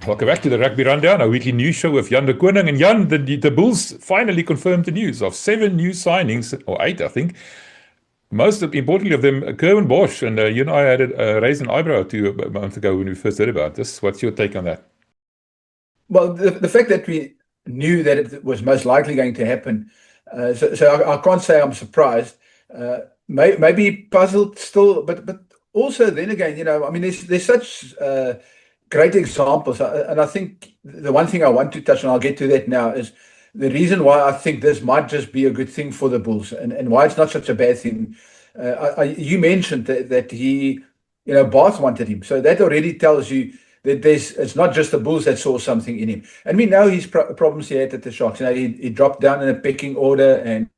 Welcome back to the Rugby Rundown, our weekly news show with Jan de Koning. And Jan, the Bulls finally confirmed the news of 7 new signings, or 8, I think. Most importantly of them, Curwin Bosch. And you and I had raised an eyebrow a month ago when we first heard about this. What's your take on that? Well, the fact that we knew that it was most likely going to happen, so I can't say I'm surprised. Maybe puzzled still, but also then again, I mean, there's such great examples, and I think the one thing I want to touch on, I'll get to that now, is the reason why I think this might just be a good thing for the Bulls, and why it's not such a bad thing. You mentioned that he, Bath wanted him, so that already tells you that it's not just the Bulls that saw something in him. And we know his problems he had at the Sharks. He dropped down in a pecking order, and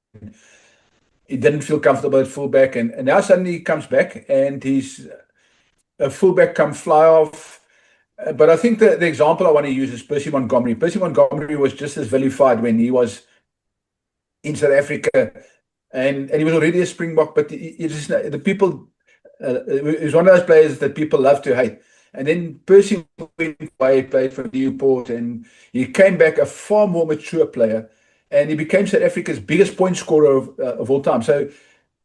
he didn't feel comfortable at fullback, and now suddenly he comes back and he's a fullback come fly off. But I think the example I want to use is Percy Montgomery. Percy Montgomery was just as vilified when he was in South Africa, and he was already a Springbok, but the people, he was one of those players that people love to hate. And then Percy went away, played for Newport, and he came back a far more mature player, and he became South Africa's biggest point scorer of all time. So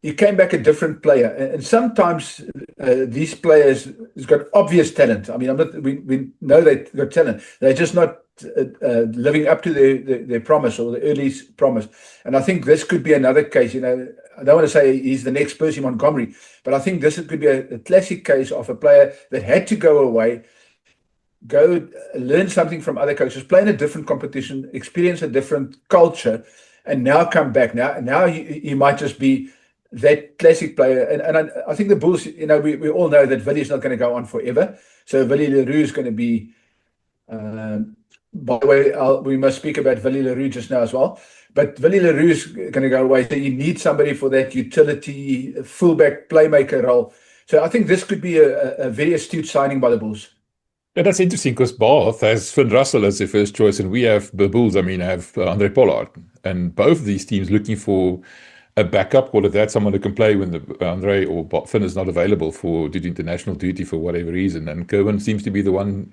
he came back a different player, and sometimes these players has got obvious talent. I mean, we know they've got talent. They're just not living up to their promise, or the early promise. And I think this could be another case. I don't want to say he's the next Percy Montgomery, but I think this could be a classic case of a player that had to go away, go learn something from other coaches, play in a different competition, experience a different culture, and now come back. Now he might just be that classic player. And I think the Bulls, we all know that Willie is not going to go on forever. So Willie le Roux is going to be, by the way, we must speak about Willie le Roux just now as well. But Willie le Roux is going to go away. So you need somebody for that utility, fullback, playmaker role. So I think this could be a very astute signing by the Bulls. Yeah, that's interesting, because Bath has Finn Russell as their first choice, and we have the Bulls, have Andre Pollard. And both of these teams looking for a backup, call it that, someone who can play when the Andre or Finn is not available due to international duty for whatever reason. And Curwin seems to be the one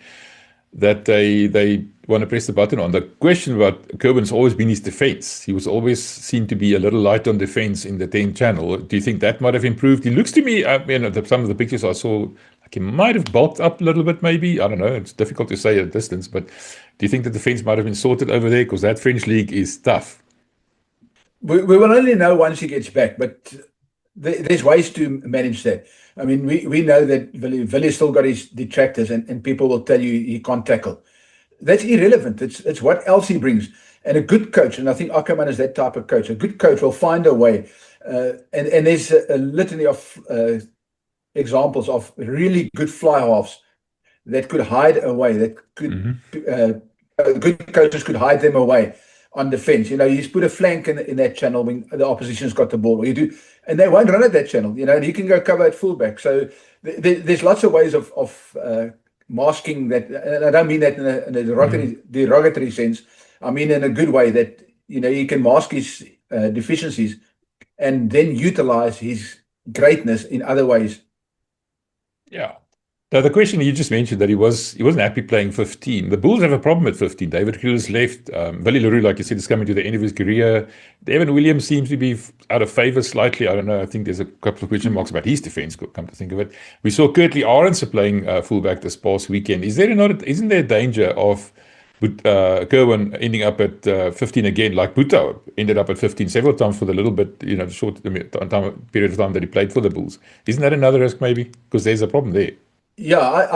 that they want to press the button on. The question about Curwin's always been his defense. He was always seen to be a little light on defense in the 10 channel. Do you think that might have improved? He looks to me, some of the pictures I saw, like he might have bulked up a little bit, maybe. I don't know. It's difficult to say at a distance, but do you think the defense might have been sorted over there? Because that French league is tough. We will only know once he gets back, but there's ways to manage that. I mean, we know that Willie still got his detractors, and people will tell you he can't tackle. That's irrelevant. It's what else he brings. And a good coach, and I think Ackerman is that type of coach, a good coach will find a way. And there's a litany of examples of really good fly halves that could hide away, that could good coaches could hide them away on defense. He's put a flank in that channel when the opposition's got the ball, and they won't run at that channel, and he can go cover at fullback. So there's lots of ways of masking that, and I don't mean that in a derogatory sense. I mean in a good way, that he can mask his deficiencies and then utilize his greatness in other ways. Yeah. Now, the question you just mentioned, that he wasn't happy playing 15. The Bulls have a problem at 15. David Kriel's left. Willie le Roux, like you said, is coming to the end of his career. Devin Williams seems to be out of favour slightly. I don't know. I think there's a couple of question marks about his defence, come to think of it. We saw Kurtley Arendse playing fullback this past weekend. Isn't there a danger of Curwin ending up at 15 again, like Bhutto ended up at 15 several times for the little bit, short period of time that he played for the Bulls? Isn't that another risk, maybe? Because there's a problem there. Yeah,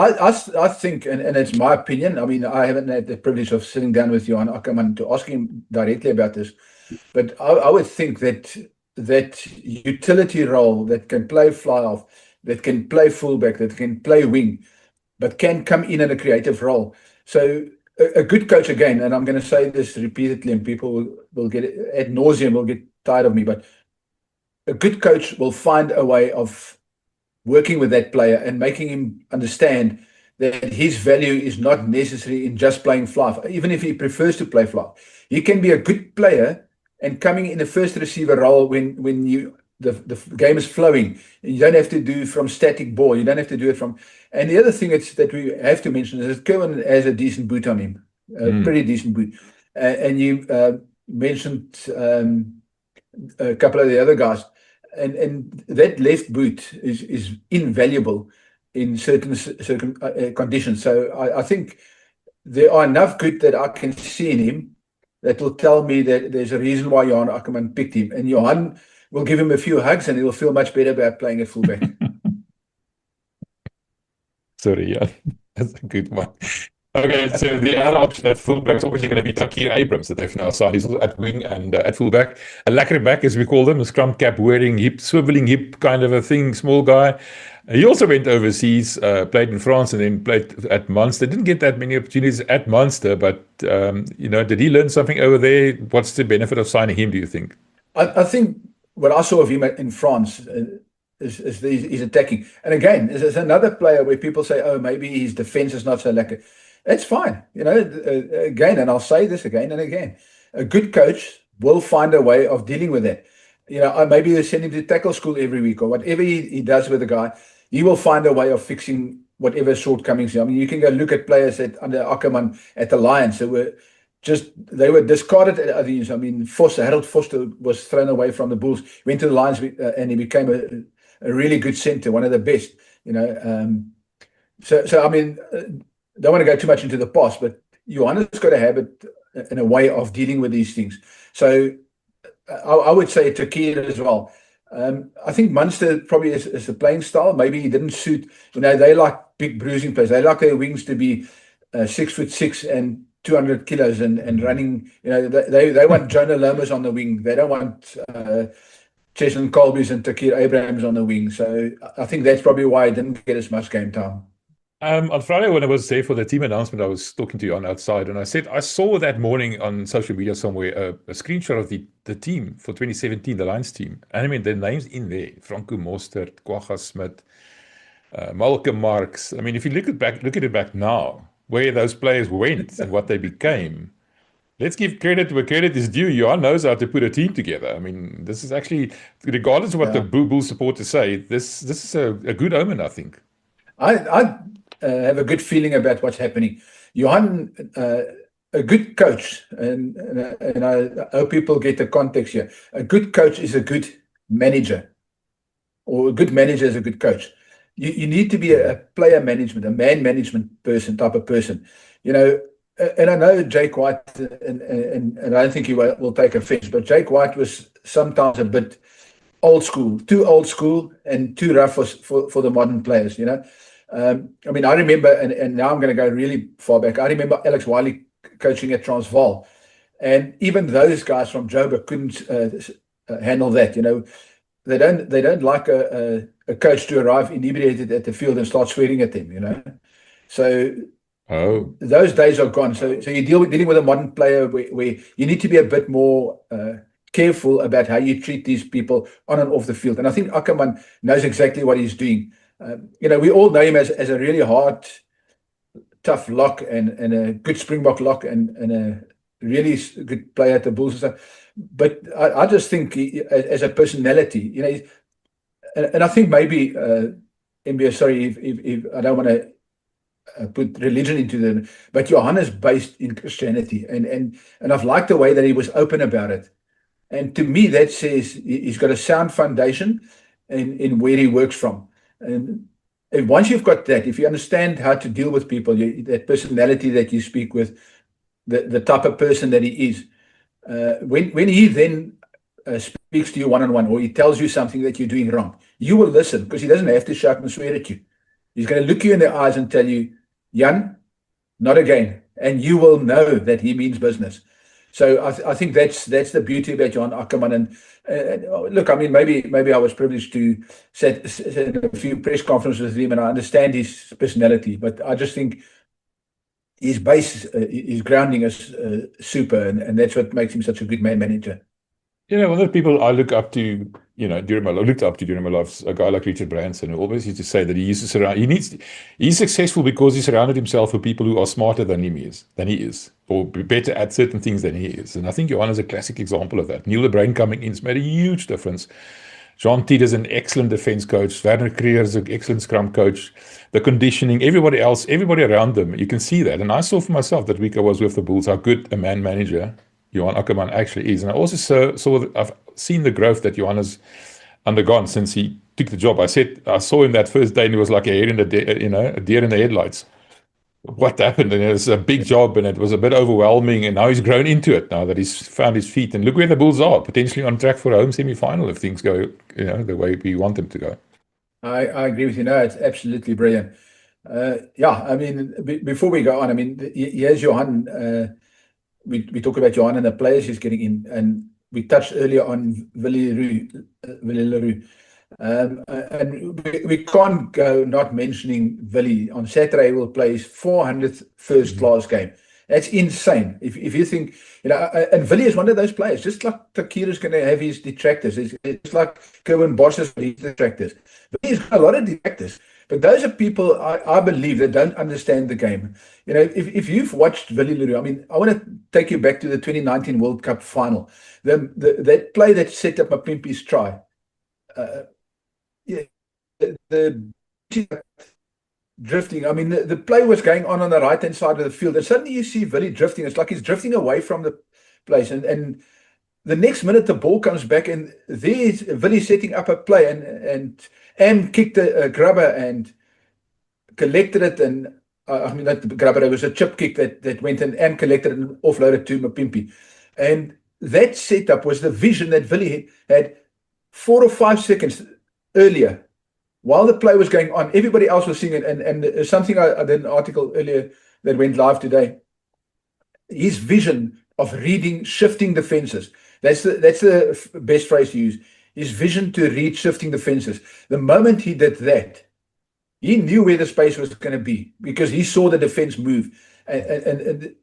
I think, and it's my opinion. I mean, I haven't had the privilege of sitting down with Johan Ackerman to ask him directly about this, but I would think that utility role, that can play fly off, that can play fullback, that can play wing, but can come in a creative role. So a good coach, again, and I'm going to say this repeatedly, and people will get ad nauseum, will get tired of me, but a good coach will find a way of working with that player and making him understand that his value is not necessary in just playing fly. Even if he prefers to play fly, he can be a good player and coming in the first receiver role when you the game is flowing. You don't have to do from static ball. You don't have to do it from. And the other thing that we have to mention is that Kerwin has a decent boot on him, a pretty decent boot. And you mentioned a couple of the other guys, and that left boot is invaluable in certain conditions. So I think there are enough good that I can see in him that will tell me that there's a reason why Johan Ackermann picked him. And Johan will give him a few hugs and he'll feel much better about playing at fullback. Sorry, yeah, that's a good one. Okay, so the other option at fullback is obviously going to be Takir Abrams that they've now signed. He's at wing and at fullback. A lacquer back, as we call them, a scrum cap wearing, hip, swiveling hip kind of a thing, small guy. He also went overseas, played in France and then played at Munster. Didn't get that many opportunities at Munster, but, did he learn something over there? What's the benefit of signing him, do you think? I think what I saw of him in France is he's attacking. And again, there's another player where people say, oh, maybe his defense is not so lacquer. That's fine. Again, and I'll say this again and again, a good coach will find a way of dealing with that. Maybe they send him to tackle school every week or whatever he does with the guy. He will find a way of fixing whatever shortcomings. I mean, you can go look at players under Ackermann at the Lions who were they were discarded at other years. I mean, Harold Foster was thrown away from the Bulls, went to the Lions, and he became a really good center, one of the best. So I mean, don't want to go too much into the past, but Johannes got a habit in a way of dealing with these things. So I would say Takir as well. I think Munster probably is a playing style. Maybe he didn't suit. They like big bruising players. They like their wings to be 6'6" and 200 kilos and running. They want Jonah Lomas on the wing. They don't want Cheslin Kolbe's and Takir Abrams on the wing. So I think that's probably why he didn't get as much game time. On Friday, when I was there for the team announcement, I was talking to you on outside, and I said I saw that morning on social media somewhere a screenshot of the team for 2017, the Lions team. And I mean, the names in there: Franco Mostert, Kwagga Smith, Malcolm Marx. I mean, if you look at it back now, where those players went and what they became. Let's give credit where credit is due. Johan knows how to put a team together. I mean, this is actually, regardless of what the Bull supporters say, this is a good omen, I think. I have a good feeling about what's happening. Johan, a good coach, and I hope people get the context here. A good coach is a good manager, or a good manager is a good coach. You need to be a player management, a man management type of person. And I know Jake White, and I don't think he will take offense, but Jake White was sometimes a bit old school, too old school and too rough for the modern players, I mean, I remember, and now I'm going to go really far back. I remember Alex Wiley coaching at Transvaal, and even those guys from Joburg couldn't handle that. They don't like a coach to arrive inebriated at the field and start swearing at them. So those days are gone. So you're dealing with a modern player where you need to be a bit more careful about how you treat these people on and off the field. And I think Ackermann knows exactly what he's doing. We all know him as a really hard, tough lock and a good Springbok lock and a really good player at the Bulls and stuff. But I just think as a personality, and I think maybe MBO, sorry if I don't want to put religion into them, but Johan is based in Christianity, and I've liked the way that he was open about it. And to me, that says he's got a sound foundation in where he works from. And once you've got that, if you understand how to deal with people, that personality that you speak with, the type of person that he is, when he then speaks to you one-on-one, or he tells you something that you're doing wrong, you will listen, because he doesn't have to shout and swear at you. He's going to look you in the eyes and tell you, Jan, not again. And you will know that he means business. So I think that's the beauty about Johan Ackermann. And look, I mean, maybe I was privileged to set a few press conferences with him, and I understand his personality, but I just think his base, his grounding is super, and that's what makes him such a good man manager. One of the people I look up to, during my life, a guy like Richard Branson, who always used to say that he's successful because he surrounded himself with people who are smarter than he is, or better at certain things than he is. And I think Johan is a classic example of that. Neil the Brain coming in has made a huge difference. Jean Tiede is an excellent defense coach. Werner Creer is an excellent scrum coach. The conditioning, everybody else, everybody around them, you can see that. And I saw for myself that week I was with the Bulls how good a man manager Johan Ackermann actually is. And I also I've seen the growth that Johan has undergone since he took the job. I saw him that first day and he was like a deer in the headlights. What happened? And it was a big job and it was a bit overwhelming, and now he's grown into it now that he's found his feet, and look where the Bulls are, potentially on track for a home semi-final if things go the way we want them to go. I agree with you. No, it's absolutely brilliant. I mean, before we go on, I mean, here's Johan. We talk about Johan and the players he's getting in, and we touched earlier on Willie Leroux. And we can't go not mentioning Willie. On Saturday, he will play his 400th first-class game. That's insane. If you think, and Willie is one of those players, just like Takira's going to have his detractors. It's like Kerwin Bosch has his detractors. Willie's got a lot of detractors. But those are people, I believe, that don't understand the game. If you've watched Willie Leroux, I mean, I want to take you back to the 2019 World Cup final. That play that set up Mapimpi's try. The drifting, I mean, the play was going on the right-hand side of the field, and suddenly you see Willie drifting. It's like he's drifting away from the place, and the next minute the ball comes back, and there's Willie setting up a play, and Am kicked a grubber and collected it, and I mean, not the grubber, it was a chip kick that went, and Am collected it and offloaded to Mapimpi. And that setup was the vision that Willie had 4 or 5 seconds earlier. While the play was going on, everybody else was seeing it. And something I did an article earlier that went live today. His vision of reading shifting defenses. That's the best phrase to use. His vision to read shifting defenses. The moment he did that, he knew where the space was going to be because he saw the defense move. And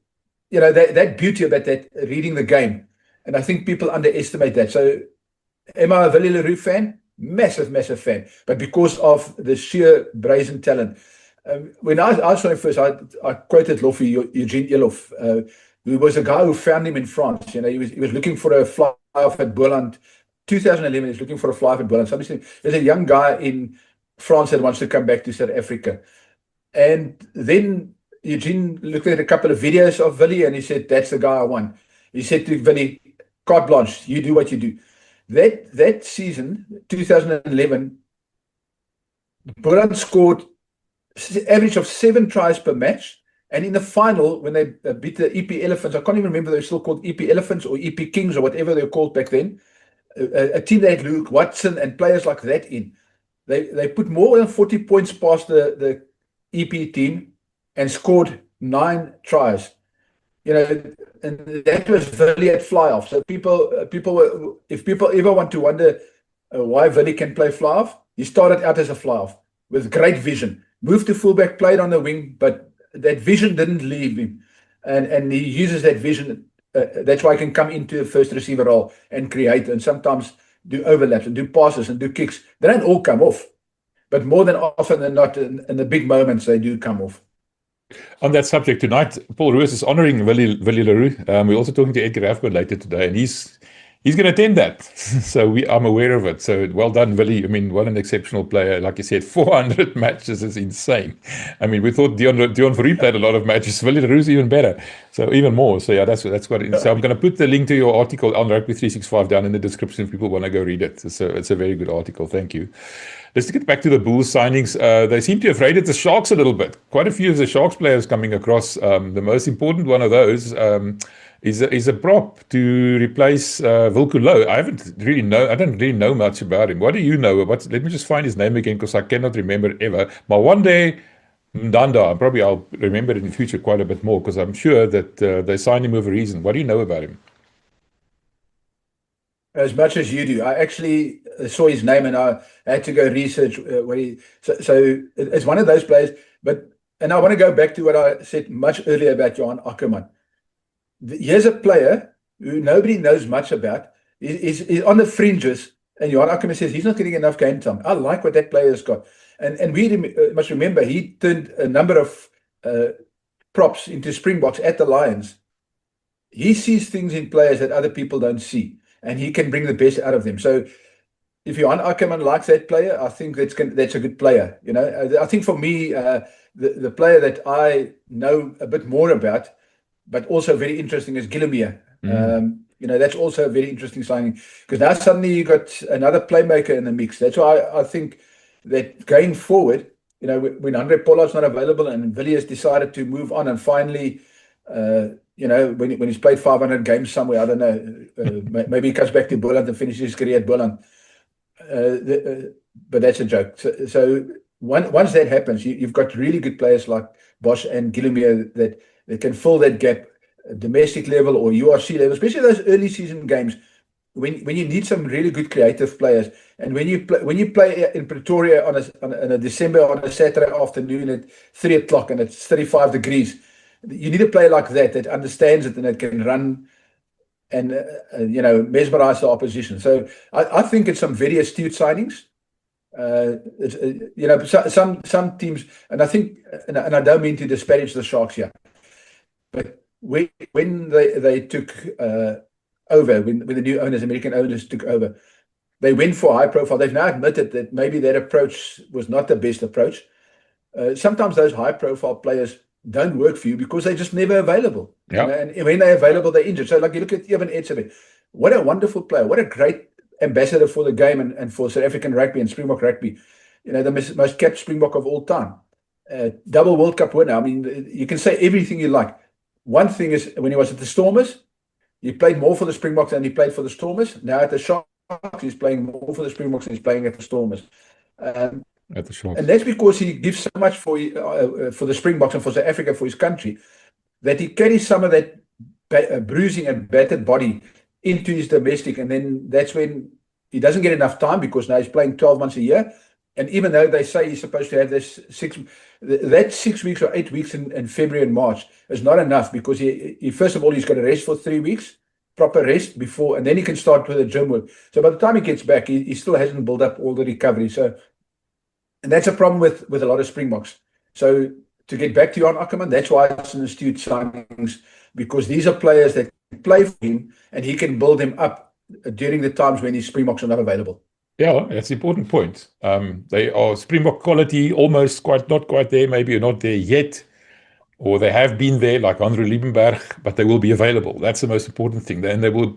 that beauty about that reading the game. And I think people underestimate that. So am I a Willie Leroux fan? Massive fan, but because of the sheer brazen talent. When I saw him first, I quoted Eugene Eloff, who was a guy who found him in France. He was looking for a fly off at Boland. 2011, he was looking for a fly off at Boland. Somebody said, there's a young guy in France that wants to come back to South Africa. And then Eugene looked at a couple of videos of Willie and he said, that's the guy I want. He said to Willie, carte blanche, you do what you do. That season, 2011, Boland scored an average of 7 tries per match. And in the final, when they beat the EP Elephants, I can't even remember they were still called EP Elephants or EP Kings or whatever they were called back then, a team that had Luke Watson and players like that in. They put more than 40 points past the EP team and scored 9 tries. And that was Willie at fly-off. So if people ever want to wonder why Willie can play fly-off, he started out as a fly-off with great vision. Moved to fullback, played on the wing, but that vision didn't leave him. And he uses that vision. That's why he can come into a first receiver role and create and sometimes do overlaps and do passes and do kicks. They don't all come off. But more than often than not, in the big moments, they do come off. On that subject tonight, Paul Roos is honouring Willie Leroux. We're also talking to Edgar Hafman later today, and he's going to attend that. So I'm aware of it. So well done, Willie. I mean, what an exceptional player. Like you said, 400 matches is insane. I mean, we thought Deon Fourie played a lot of matches. Willie Leroux is even better. So even more. So yeah, that's what it is. So I'm going to put the link to your article on Rugby 365 down in the description if people want to go read it. So it's a very good article. Thank you. Let's get back to the Bulls signings. They seem to have raided the Sharks a little bit. Quite a few of the Sharks players coming across. The most important one of those is a prop to replace Wilco Louw. I don't really know much about him. What do you know? Let me just find his name again because I cannot remember it ever. Mawande Ndanda. Probably I'll remember it in the future quite a bit more because I'm sure that they signed him with a reason. What do you know about him? As much as you do. I actually saw his name and I had to go research where he. So it's one of those players. And I want to go back to what I said much earlier about Johan Ackermann. Here's a player who nobody knows much about. He's on the fringes, and Johan Ackermann says he's not getting enough game time. I like what that player has got. And we must remember he turned a number of props into Springboks at the Lions. He sees things in players that other people don't see. And he can bring the best out of them. So if Johan Ackerman likes that player, I think that's a good player. I think for me, the player that I know a bit more about, but also very interesting, is Gillemere. That's also a very interesting signing, because now suddenly you got another playmaker in the mix. That's why I think that going forward, when Andre Pollard's not available and Villiers decided to move on, and finally, when he's played 500 games somewhere, I don't know, maybe he comes back to Boland and finishes his career at Boland. But that's a joke. So once that happens, you've got really good players like Bosch and Gillemere that can fill that gap, domestic level or URC level, especially those early season games when you need some really good creative players. And when you play in Pretoria on a December on a Saturday afternoon at 3 o'clock and it's 35 degrees, you need a player like that understands it and that can run and mesmerize the opposition. So I think it's some very astute signings. Some teams, and I think, and I don't mean to disparage the Sharks here, but when they took over, when the new owners, American owners, took over, they went for high profile. They've now admitted that maybe that approach was not the best approach. Sometimes those high profile players don't work for you because they're just never available. Yeah. And when they're available, they're injured. So like you look at Evan Etzebeth, what a wonderful player, what a great ambassador for the game and for South African rugby and Springbok rugby. The most capped Springbok of all time. Double World Cup winner. I mean, you can say everything you like. One thing is, when he was at the Stormers, he played more for the Springboks than he played for the Stormers. Now at the Sharks, he's playing more for the Springboks than he's playing at the Stormers. At the Sharks. And that's because he gives so much for the Springboks and for South Africa, for his country, that he carries some of that bruising and battered body into his domestic. And then that's when he doesn't get enough time, because now he's playing 12 months a year. And even though they say he's supposed to have this 6 weeks or 8 weeks in February and March is not enough, because he first of all, he's got to rest for 3 weeks, proper rest before, and then he can start with the gym work. So by the time he gets back, he still hasn't built up all the recovery. So, and that's a problem with a lot of Springboks. So to get back to Johan Ackerman, that's why it's an astute signings, because these are players that play for him and he can build him up during the times when his Springboks are not available. Yeah, that's an important point. They are Springbok quality, almost not quite there, maybe not there yet, or they have been there, like Andre Liebenberg, but they will be available. That's the most important thing. And they will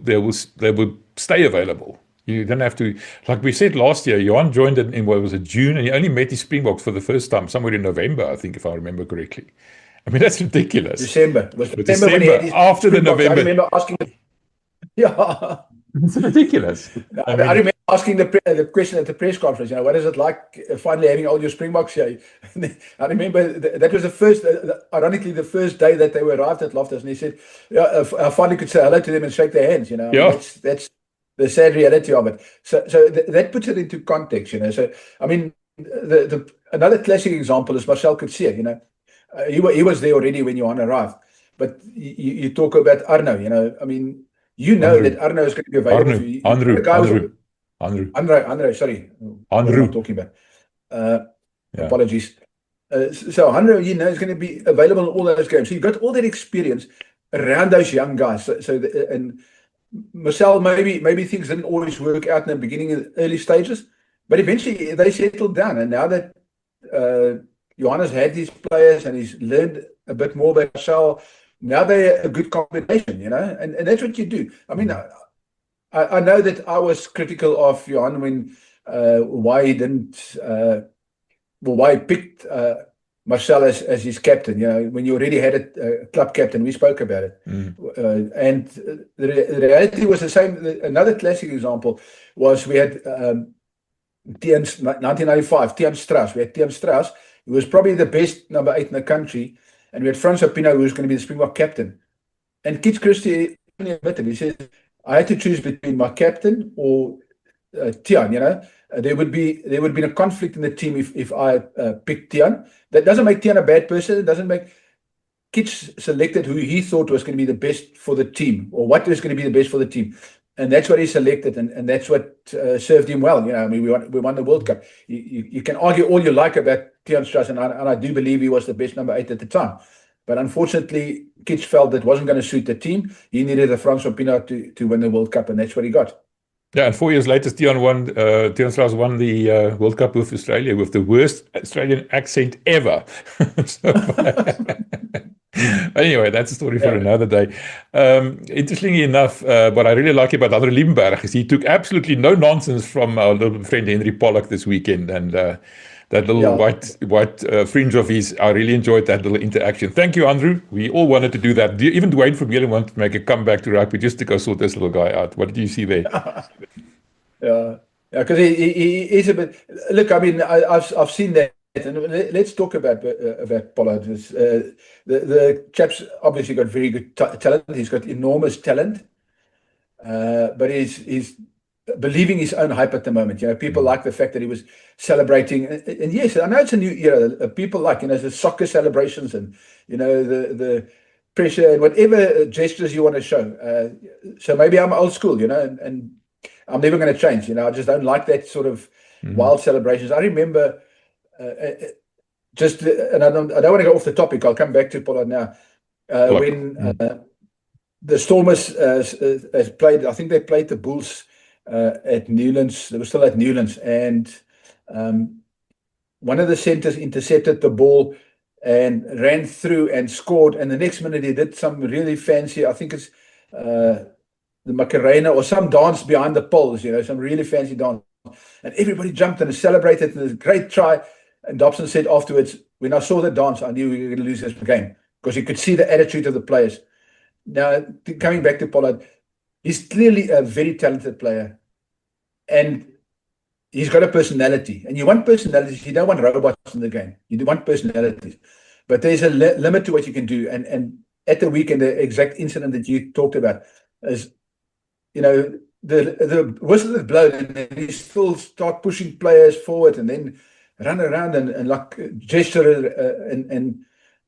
stay available. You don't have to, like we said last year, Johan joined in what was it, June, and he only met his Springboks for the first time somewhere in November, I think, if I remember correctly. I mean, that's ridiculous. December. It was December when he had his after the Springboks. November. I remember asking. Yeah. It's ridiculous. I remember asking the question at the press conference, what is it like finally having all your Springboks here? I remember that was the first, ironically, the first day that they were arrived at Loftus, and he said, I finally could say hello to them and shake their hands, Yeah. That's the sad reality of it. So that puts it into context, So, I mean, another classic example is Marcel Coetzee, he was there already when Johan arrived, but you talk about Arno, I mean, that Arno is going to be available for you. André, sorry. Andrew. I'm talking about. Apologies. So André, is going to be available in all those games. So you've got all that experience around those young guys. And Marcel, maybe things didn't always work out in the beginning, in the early stages, but eventually they settled down. And now that Johannes had these players and he's learned a bit more about Marcel, now they're a good combination, and that's what you do. I mean, I know that I was critical of Johan when why he didn't, why he picked Marcel as his captain. When you already had a club captain, we spoke about it, and the reality was the same. Another classic example was we had 1995 Tiaan Strauss. We had Tiaan Strauss, who was probably the best number 8 in the country. And we had Francois Pienaar, who was going to be the Springbok captain. And Keith Christie admitted, he said, I had to choose between my captain or Tiaan, there would be a conflict in the team if I picked Tiaan. That doesn't make Tiaan a bad person. It doesn't make Keith selected who he thought was going to be the best for the team, or what was going to be the best for the team. And that's what he selected, and that's what served him well. I mean, we won the World Cup. You can argue all you like about Tiaan Strauss, and I do believe he was the best number 8 at the time. But unfortunately, Kitch felt that wasn't going to suit the team. He needed a Francois Pienaar to win the World Cup, and that's what he got. Yeah, and 4 years later, Tiaan Strauss won the World Cup with Australia with the worst Australian accent ever. So, anyway, that's a story for another day. Interestingly enough, what I really like about Andre Liebenberg is he took absolutely no nonsense from our little friend Henry Pollock this weekend, and that little white fringe of his, I really enjoyed that little interaction. Thank you, Andrew. We all wanted to do that. Even Dwayne Vermeulen wanted to make a comeback to rugby just to go sort this little guy out. What did you see there? Yeah, because he is a bit. Look, I mean, I've seen that, and let's talk about Pollard. The chap's obviously got very good talent. He's got enormous talent, but he's believing his own hype at the moment. You know, people like the fact that he was celebrating, and yes, I know it's a new era. People like, you know, the soccer celebrations, and you know, the pressure and whatever gestures you want to show. So maybe I'm old school, you know, and I'm never going to change. You know, I just don't like that sort of wild celebrations. I remember and I don't want to go off the topic. I'll come back to Pollard now. When the Stormers has played, I think they played the Bulls at Newlands. They were still at Newlands, and one of the centers intercepted the ball and ran through and scored. And the next minute he did some really fancy, I think it's the Macarena or some dance behind the poles, you know, some really fancy dance. And everybody jumped and celebrated. And it was a great try. And Dobson said afterwards, when I saw the dance, I knew we were going to lose this game, because you could see the attitude of the players. Now, coming back to Pollard, he's clearly a very talented player, and he's got a personality. And you want personalities. You don't want robots in the game. You want personalities. But there's a limit to what you can do. And at the weekend, the exact incident that you talked about is, you know, the whistle is blown, and then he still start pushing players forward, and then run around and like gesture and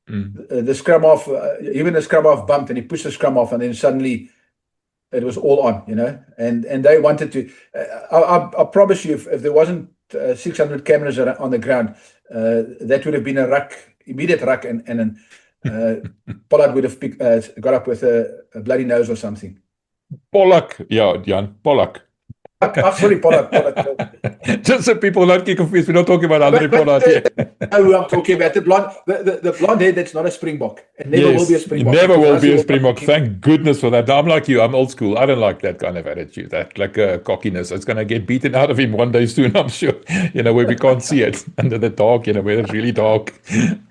the scrum off, even the scrum off bumped, and he pushed the scrum off, and then suddenly it was all on, you know. And they wanted to. I promise you, if there wasn't 600 cameras on the ground, that would have been a immediate ruck, and Pollard would have got up with a bloody nose or something. Pollock, yeah, Jan, Pollock. Sorry, Pollard. Just so people don't get confused, we're not talking about Andre Pollard here. No, I'm talking about the blonde head that's not a Springbok. It never will be a Springbok. Never will be a Springbok. Thank goodness for that. Now, I'm like you, I'm old school. I don't like that kind of attitude, that like cockiness. It's going to get beaten out of him one day soon, I'm sure. You know, where we can't see it under the dark, you know, where it's really dark,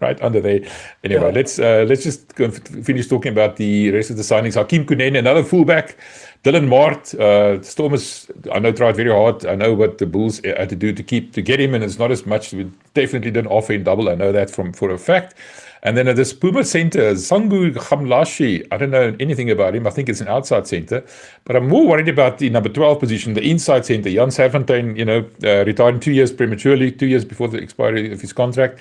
right under there. Anyway, let's just go finish talking about the rest of the signings. Hakeem Kunene, another fullback. Dylan Mart, Stormers, I know, tried very hard. I know what the Bulls had to do to get him, and it's not as much. We definitely didn't offer in double. I know that for a fact. And then at this Puma center, Sangu Gamlashi, I don't know anything about him. I think it's an outside center. But I'm more worried about the number 12 position, the inside center. Jan Serfontein, you know, retired 2 years prematurely, 2 years before the expiry of his contract.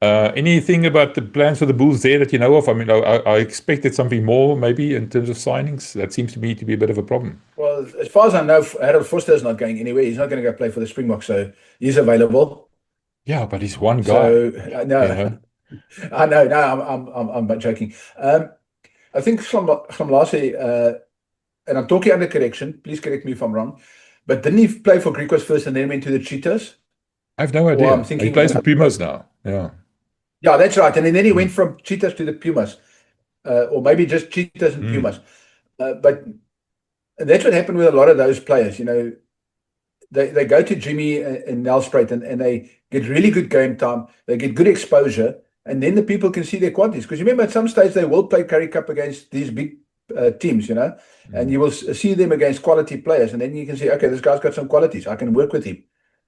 Anything about the plans for the Bulls there that you know of? I mean, I expected something more maybe in terms of signings. That seems to me to be a bit of a problem. Well, as far as I know, Harold Foster is not going anywhere. He's not going to go play for the Springboks, so he's available. Yeah, but he's one guy. So, no, you know? I know. No, I'm joking. I think Gamlashi, and I'm talking under correction. Please correct me if I'm wrong. But didn't he play for Griquas first and then went to the Cheetahs? I have no idea. He plays for Pumas now. Yeah. Yeah, that's right. And then he went from Cheetahs to the Pumas, or maybe just Cheetahs and Pumas. But that's what happened with a lot of those players. You know, they go to Jimmy and Nelspruit, and they get really good game time. They get good exposure, and then the people can see their qualities. Because remember, at some stage they will play Currie Cup against these big teams, you know, and you will see them against quality players, and then you can say, okay, this guy's got some qualities. I can work with him.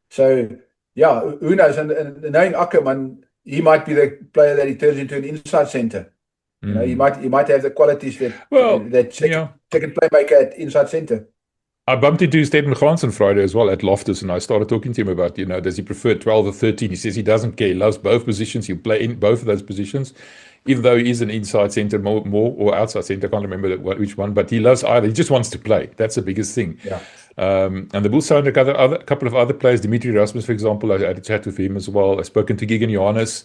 So yeah, who knows? And knowing Ackerman, he might be the player that he turns into an inside center. You know, he might have the qualities that second playmaker at inside center. I bumped into Stephen Gans on Friday as well at Loftus, and I started talking to him about, you know, does he prefer 12 or 13? He says he doesn't care. He loves both positions. He'll play in both of those positions, even though he is an inside center more or outside center. I can't remember which one, but he loves either. He just wants to play. That's the biggest thing. Yeah. And the Bulls signed a couple of other players. Dimitri Rasmus, for example, I had a chat with him as well. I've spoken to Gigan Johannes.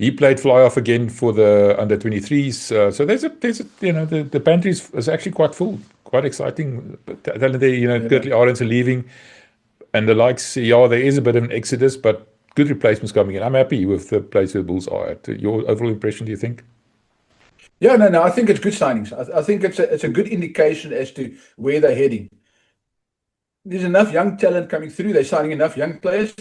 He played fly off again for the under 23s. So there's a the pantry is actually quite full, quite exciting. Talent there, Kurtley Arendse leaving, and the likes. Yeah, there is a bit of an exodus, but good replacements coming in. I'm happy with the place where the Bulls are at. Your overall impression, do you think? Yeah, no, I think it's good signings. I think it's a good indication as to where they're heading. There's enough young talent coming through. They're signing enough young players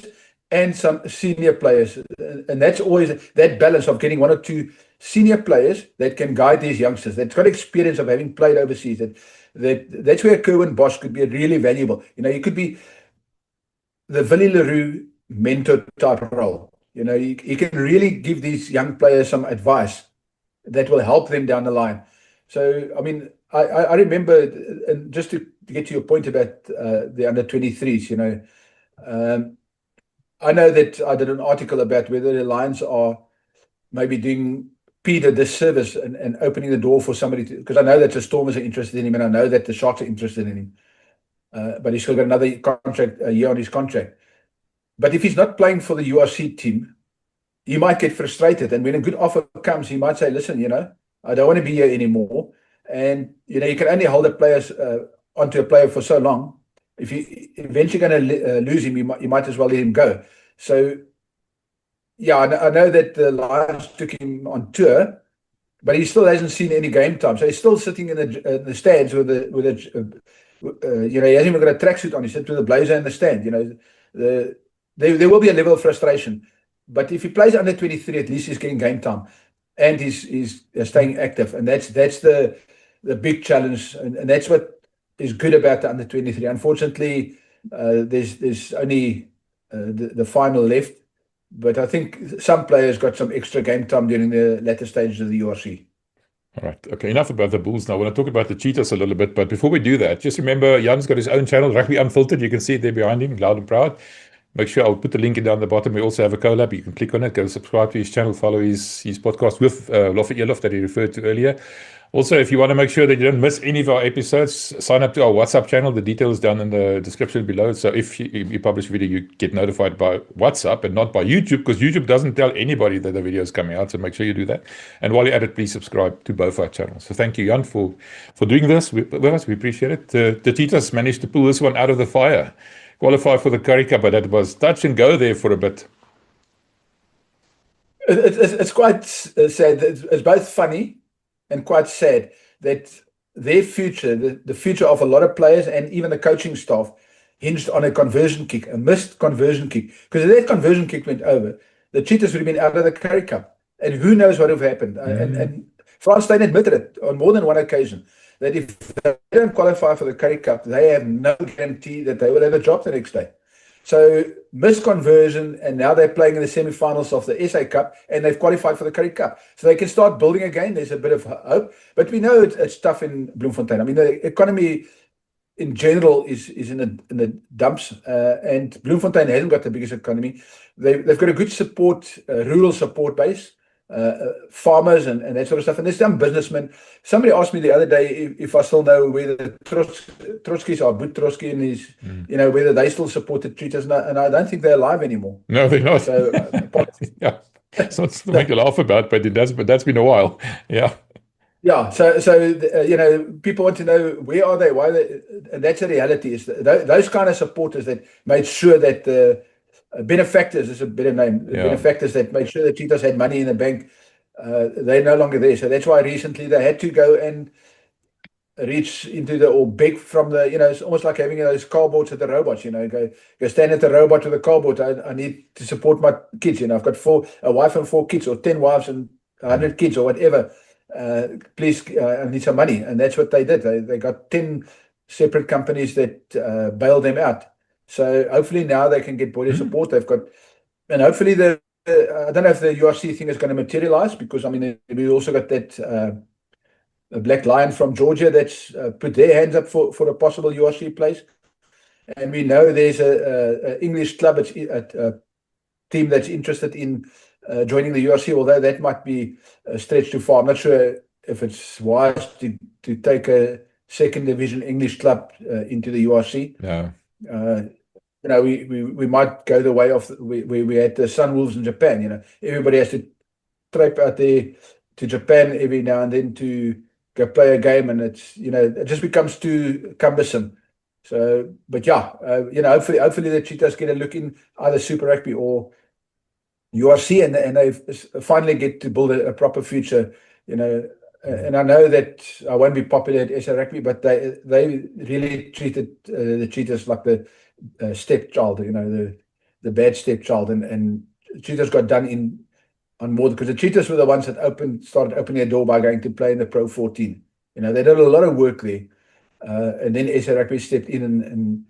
and some senior players. And that's always that balance of getting one or two senior players that can guide these youngsters, that's got experience of having played overseas. That's where Kerwin Bosch could be really valuable. He could be the Willie Leroux mentor type role. He can really give these young players some advice that will help them down the line. So, I mean, I remember, and just to get to your point about the under 23s, I know that I did an article about whether the Lions are maybe doing Pete a disservice and opening the door for somebody to, because I know that the Stormers are interested in him, and I know that the Sharks are interested in him. But he's still got another contract, a year on his contract. But if he's not playing for the URC team, he might get frustrated. And when a good offer comes, he might say, listen, I don't want to be here anymore. And, you can only hold a player onto a player for so long. If you eventually going to lose him, you might as well let him go. So, yeah, I know that the Lions took him on tour, but he still hasn't seen any game time. So he's still sitting in the stands with he hasn't even got a tracksuit on. He's sitting with a blazer in the stand. There will be a level of frustration. But if he plays under 23, at least he's getting game time, and he's staying active, and that's the big challenge, and that's what is good about the under 23. Unfortunately, there's only the final left, but I think some players got some extra game time during the latter stages of the URC. All right. Okay, enough about the Bulls now. I want to talk about the Cheetahs a little bit, but before we do that, just remember, Jan's got his own channel, Rugby Unfiltered. You can see it there behind him, loud and proud. Make sure I'll put the link down the bottom. We also have a collab. You can click on it, go subscribe to his channel, follow his podcast with Lofa Elof that he referred to earlier. Also, if you want to make sure that you don't miss any of our episodes, sign up to our WhatsApp channel. The details down in the description below. So if you publish a video, you get notified by WhatsApp and not by YouTube, because YouTube doesn't tell anybody that the video is coming out. So make sure you do that. And while you're at it, please subscribe to both our channels. So thank you, Jan, for doing this with us. We appreciate it. The Cheetahs managed to pull this one out of the fire. Qualify for the Currie Cup, but that was touch and go there for a bit. It's quite sad. It's both funny and quite sad that their future, the future of a lot of players and even the coaching staff, hinged on a conversion kick, a missed conversion kick. Because if that conversion kick went over, the Cheetahs would have been out of the Currie Cup. And who knows what would have happened. And Frans Steyn admitted it on more than one occasion, that if they don't qualify for the Currie Cup, they have no guarantee that they will have a job the next day. So, missed conversion, and now they're playing in the semi-finals of the SA Cup, and they've qualified for the Currie Cup. So they can start building again. There's a bit of hope. But we know it's tough in Bloemfontein. I mean, the economy in general is in the dumps, and Bloemfontein hasn't got the biggest economy. They've got a good support, rural support base. Farmers and that sort of stuff, and there's some businessmen. Somebody asked me the other day if I still know whether the Trotskys are, Boet Trotsky and his, whether they still support the Cheetahs, and I don't think they're alive anymore. No, they're not. So, yeah, it's not to make you laugh about, but that's been a while. Yeah. Yeah, so people want to know where are they, why they, and that's the reality. Is those kind of supporters that made sure that the benefactors is a better name. The benefactors that made sure the Cheetahs had money in the bank, they're no longer there. So that's why recently they had to go and reach into or beg from the, it's almost like having those cardboards at the robots, go stand at the robot with a cardboard. I need to support my kids. I've got a wife and 4 kids, or 10 wives and 100 kids, or whatever. Please, I need some money. And that's what they did. They got 10 separate companies that bailed them out. So hopefully now they can get body support. They've got, and hopefully I don't know if the URC thing is going to materialize, because we also got that a Black Lion from Georgia that's put their hands up for a possible URC place, and we know there's a English club, a team that's interested in joining the URC, although that might be a stretch too far. I'm not sure if it's wise to take a second division English club into the URC. Yeah. We might go the way of we had the Sunwolves in Japan. Everybody has to trip out there to Japan every now and then to go play a game, and it's, it just becomes too cumbersome. So, but yeah, hopefully the Cheetahs get a look in either Super Rugby or URC, and they finally get to build a proper future. And I know that I won't be popular at SA Rugby, but they really treated the Cheetahs like the stepchild, the bad stepchild, and Cheetahs got done on more, because the Cheetahs were the ones that started opening their door by going to play in the Pro 14. They did a lot of work there, and then SA Rugby stepped in and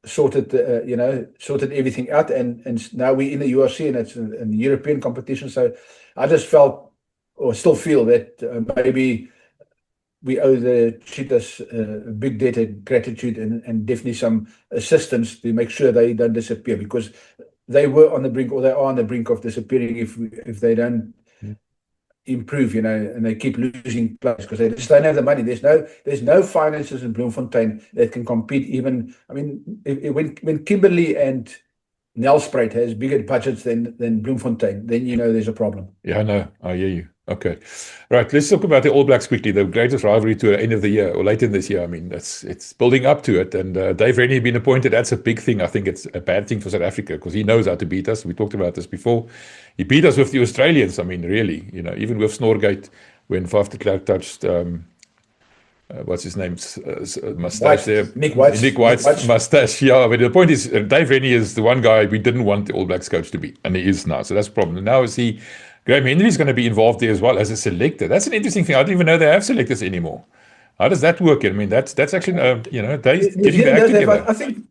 sorted everything out, and now we're in the URC, and it's in the European competition. So I just felt, or still feel, that maybe we owe the Cheetahs a big debt of gratitude, and definitely some assistance to make sure they don't disappear, because they were on the brink, or they are on the brink of disappearing if they don't improve, and they keep losing players because they just don't have the money. There's no finances in Bloemfontein that can compete. Even, I mean, when Kimberley and Nelspruit has bigger budgets than Bloemfontein, then there's a problem. Yeah, I know. I hear you. Okay. Right. Let's talk about the All Blacks quickly. The greatest rivalry to the end of the year, or later in this year. I mean, it's building up to it. And Dave Rennie been appointed. That's a big thing. I think it's a bad thing for South Africa, because he knows how to beat us. We talked about this before. He beat us with the Australians. I mean, really, even with Snorgate, when Faf de Klerk touched, what's his name, mustache there? Nick White's mustache. Yeah, but the point is, Dave Rennie is the one guy we didn't want the All Blacks coach to be, and he is now. So that's a problem. And now Graham Henry is going to be involved there as well as a selector. That's an interesting thing. I didn't even know they have selectors anymore. How does that work? I mean, that's actually, they getting their act together. I think,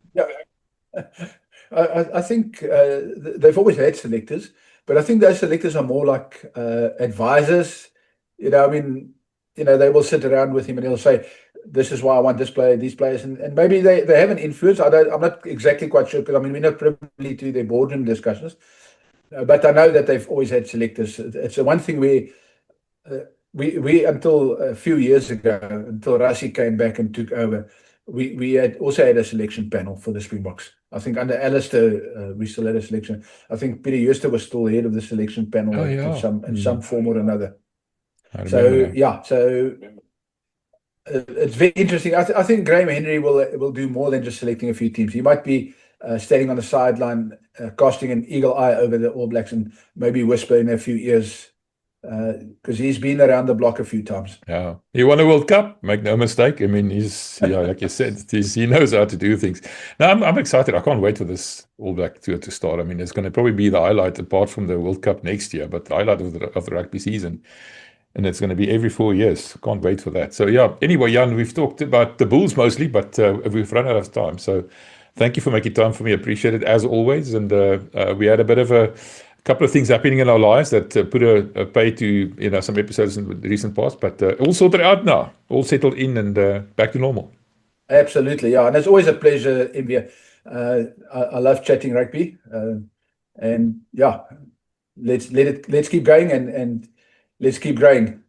I think they've always had selectors, but I think those selectors are more like advisors. I mean, they will sit around with him and he'll say, this is why I want this player, these players, and maybe they have an influence. I'm not exactly quite sure, because I mean, we're not privy to their boardroom discussions. But I know that they've always had selectors. It's the one thing we until a few years ago, until Rassie came back and took over, we had also had a selection panel for the Springboks. I think under Alistair, we still had a selection. I think Peter Jooste was still head of the selection panel in some form or another. So it's very interesting. I think Graham Henry will do more than just selecting a few teams. He might be standing on the sideline, casting an eagle eye over the All Blacks, and maybe whisper in a few ears, because he's been around the block a few times. Yeah, he won a World Cup. Make no mistake. I mean, he's like you said, he knows how to do things. Now I'm excited. I can't wait for this All Black tour to start. I mean, it's going to probably be the highlight, apart from the World Cup next year, but the highlight of the rugby season. And it's going to be every 4 years. Can't wait for that. So yeah. Anyway, Jan, we've talked about the Bulls mostly, but we've run out of time. So thank you for making time for me. Appreciate it as always. And we had a bit of a couple of things happening in our lives that put a pay to some episodes in the recent past. But all sorted out now, all settled in, and back to normal. Absolutely, yeah. And it's always a pleasure, Mbia. I love chatting rugby, and yeah, let's keep going and let's keep growing.